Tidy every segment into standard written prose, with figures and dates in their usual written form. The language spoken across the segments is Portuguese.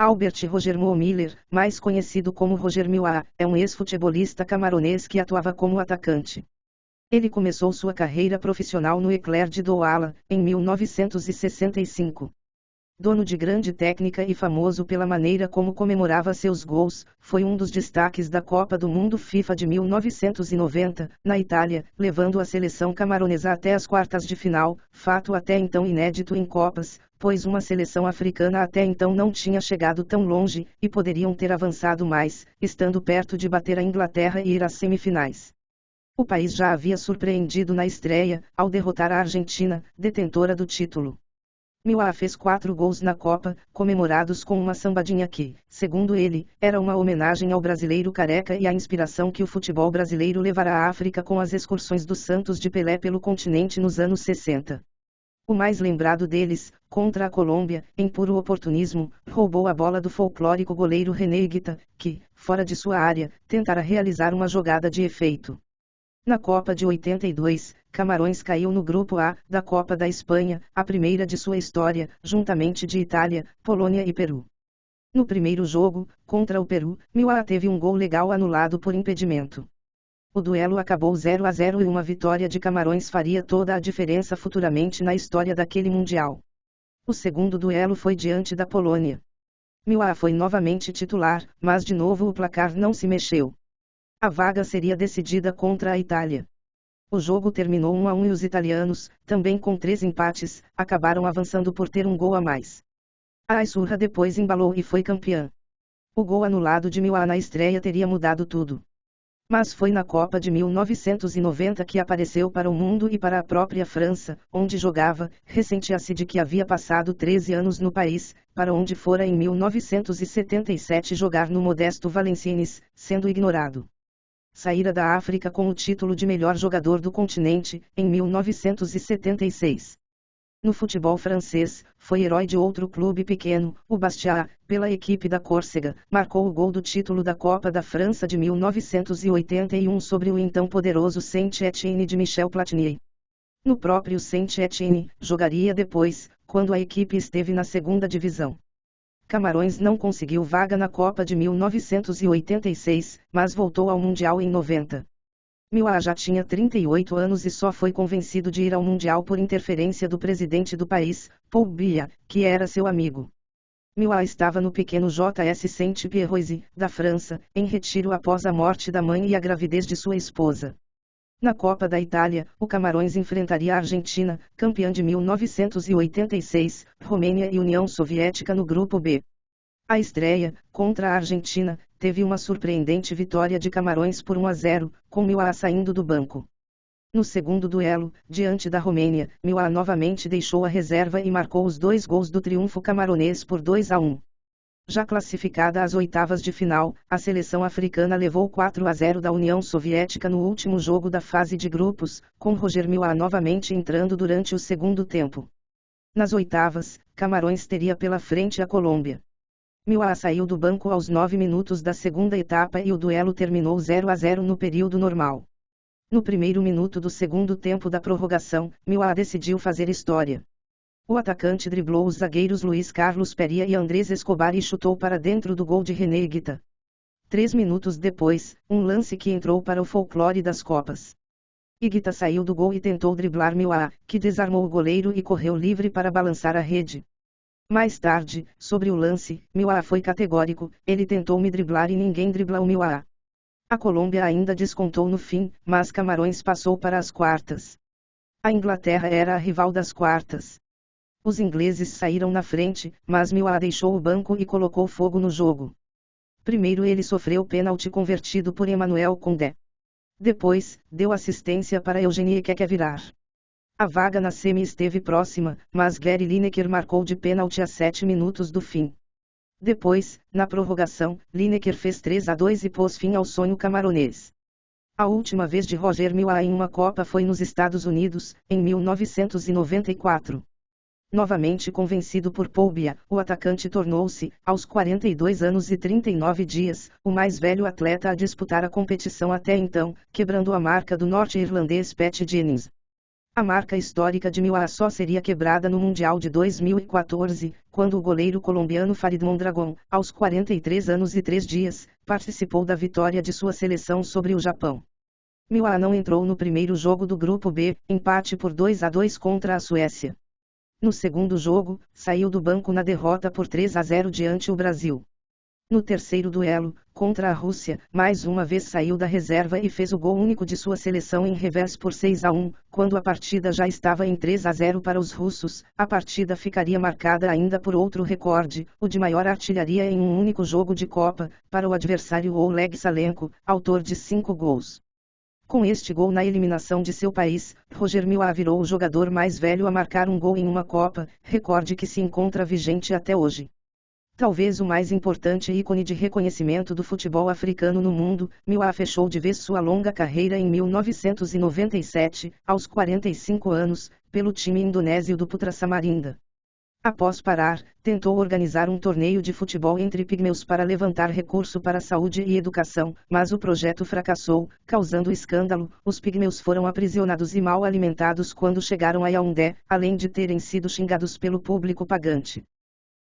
Albert Roger Mo Miller, mais conhecido como Roger Milla, é um ex-futebolista camaronês que atuava como atacante. Ele começou sua carreira profissional no Eclair de Douala, em 1965. Dono de grande técnica e famoso pela maneira como comemorava seus gols, foi um dos destaques da Copa do Mundo FIFA de 1990, na Itália, levando a seleção camaronesa até as quartas de final, fato até então inédito em Copas, pois uma seleção africana até então não tinha chegado tão longe, e poderiam ter avançado mais, estando perto de bater a Inglaterra e ir às semifinais. O país já havia surpreendido na estreia, ao derrotar a Argentina, detentora do título. Milla fez 4 gols na Copa, comemorados com uma sambadinha que, segundo ele, era uma homenagem ao brasileiro careca e à inspiração que o futebol brasileiro levará à África com as excursões dos Santos de Pelé pelo continente nos anos 60. O mais lembrado deles, contra a Colômbia, em puro oportunismo, roubou a bola do folclórico goleiro René Higuita, que, fora de sua área, tentara realizar uma jogada de efeito. Na Copa de 82, Camarões caiu no Grupo A, da Copa da Espanha, a primeira de sua história, juntamente de Itália, Polônia e Peru. No primeiro jogo, contra o Peru, Milla teve um gol legal anulado por impedimento. O duelo acabou 0-0 e uma vitória de Camarões faria toda a diferença futuramente na história daquele Mundial. O segundo duelo foi diante da Polônia. Milla foi novamente titular, mas de novo o placar não se mexeu. A vaga seria decidida contra a Itália. O jogo terminou 1-1 e os italianos, também com 3 empates, acabaram avançando por ter um gol a mais. A Isurra depois embalou e foi campeã. O gol anulado de Milla na estreia teria mudado tudo. Mas foi na Copa de 1990 que apareceu para o mundo e para a própria França, onde jogava, ressentia-se de que havia passado 13 anos no país, para onde fora em 1977 jogar no modesto Valenciennes, sendo ignorado. Saíra da África com o título de melhor jogador do continente, em 1976. No futebol francês, foi herói de outro clube pequeno, o Bastia, pela equipe da Córcega, marcou o gol do título da Copa da França de 1981 sobre o então poderoso Saint-Étienne de Michel Platini. No próprio Saint-Étienne, jogaria depois, quando a equipe esteve na segunda divisão. Camarões não conseguiu vaga na Copa de 1986, mas voltou ao Mundial em 90. Milla já tinha 38 anos e só foi convencido de ir ao Mundial por interferência do presidente do país, Paul Biya, que era seu amigo. Milla estava no pequeno JS Saint-Pierroise, da França, em retiro após a morte da mãe e a gravidez de sua esposa. Na Copa da Itália, o Camarões enfrentaria a Argentina, campeã de 1986, Romênia e União Soviética no Grupo B. A estreia, contra a Argentina, teve uma surpreendente vitória de Camarões por 1-0, com Milla saindo do banco. No segundo duelo, diante da Romênia, Milla novamente deixou a reserva e marcou os 2 gols do triunfo camaronês por 2-1. Já classificada às oitavas de final, a seleção africana levou 4-0 da União Soviética no último jogo da fase de grupos, com Roger Milla novamente entrando durante o segundo tempo. Nas oitavas, Camarões teria pela frente a Colômbia. Milla saiu do banco aos 9 minutos da segunda etapa e o duelo terminou 0-0 no período normal. No primeiro minuto do segundo tempo da prorrogação, Milla decidiu fazer história. O atacante driblou os zagueiros Luiz Carlos Peria e Andrés Escobar e chutou para dentro do gol de René Higuita. 3 minutos depois, um lance que entrou para o folclore das Copas. Higuita saiu do gol e tentou driblar Milla, que desarmou o goleiro e correu livre para balançar a rede. Mais tarde, sobre o lance, Milla foi categórico: ele tentou me driblar e ninguém dribla o Milla. A Colômbia ainda descontou no fim, mas Camarões passou para as quartas. A Inglaterra era a rival das quartas. Os ingleses saíram na frente, mas Milla deixou o banco e colocou fogo no jogo. Primeiro ele sofreu pênalti convertido por Emmanuel Condé. Depois, deu assistência para Eugenie Quequevirar. A vaga na semi esteve próxima, mas Gary Lineker marcou de pênalti a 7 minutos do fim. Depois, na prorrogação, Lineker fez 3-2 e pôs fim ao sonho camaronês. A última vez de Roger Milla em uma Copa foi nos Estados Unidos, em 1994. Novamente convencido por Paul Biya, o atacante tornou-se, aos 42 anos e 39 dias, o mais velho atleta a disputar a competição até então, quebrando a marca do norte-irlandês Pat Jennings. A marca histórica de Miwa só seria quebrada no Mundial de 2014, quando o goleiro colombiano Farid Mondragón, aos 43 anos e 3 dias, participou da vitória de sua seleção sobre o Japão. Miwa não entrou no primeiro jogo do Grupo B, empate por 2-2 contra a Suécia. No segundo jogo, saiu do banco na derrota por 3-0 diante o Brasil. No terceiro duelo, contra a Rússia, mais uma vez saiu da reserva e fez o gol único de sua seleção em revés por 6-1, quando a partida já estava em 3-0 para os russos. A partida ficaria marcada ainda por outro recorde, o de maior artilharia em um único jogo de Copa, para o adversário Oleg Salenko, autor de 5 gols. Com este gol na eliminação de seu país, Roger Miwa virou o jogador mais velho a marcar um gol em uma Copa, recorde que se encontra vigente até hoje. Talvez o mais importante ícone de reconhecimento do futebol africano no mundo, Miwa fechou de vez sua longa carreira em 1997, aos 45 anos, pelo time indonésio do Putra Samarinda. Após parar, tentou organizar um torneio de futebol entre pigmeus para levantar recurso para saúde e educação, mas o projeto fracassou, causando escândalo. Os pigmeus foram aprisionados e mal alimentados quando chegaram a Yaoundé, além de terem sido xingados pelo público pagante.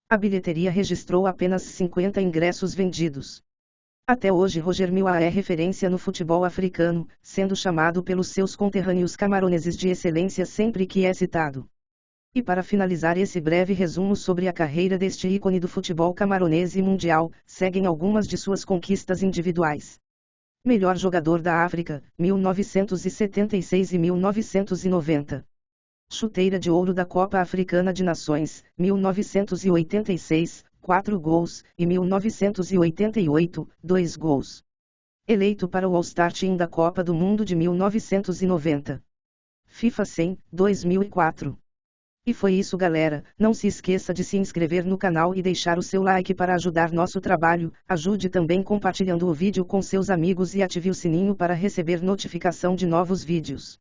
A bilheteria registrou apenas 50 ingressos vendidos. Até hoje Roger Miwa é referência no futebol africano, sendo chamado pelos seus conterrâneos camaroneses de excelência sempre que é citado. E para finalizar esse breve resumo sobre a carreira deste ícone do futebol camaronês e mundial, seguem algumas de suas conquistas individuais. Melhor jogador da África, 1976 e 1990. Chuteira de ouro da Copa Africana de Nações, 1986, 4 gols, e 1988, 2 gols. Eleito para o All-Star Team da Copa do Mundo de 1990. FIFA 100, 2004. E foi isso galera, não se esqueça de se inscrever no canal e deixar o seu like para ajudar nosso trabalho, ajude também compartilhando o vídeo com seus amigos e ative o sininho para receber notificação de novos vídeos.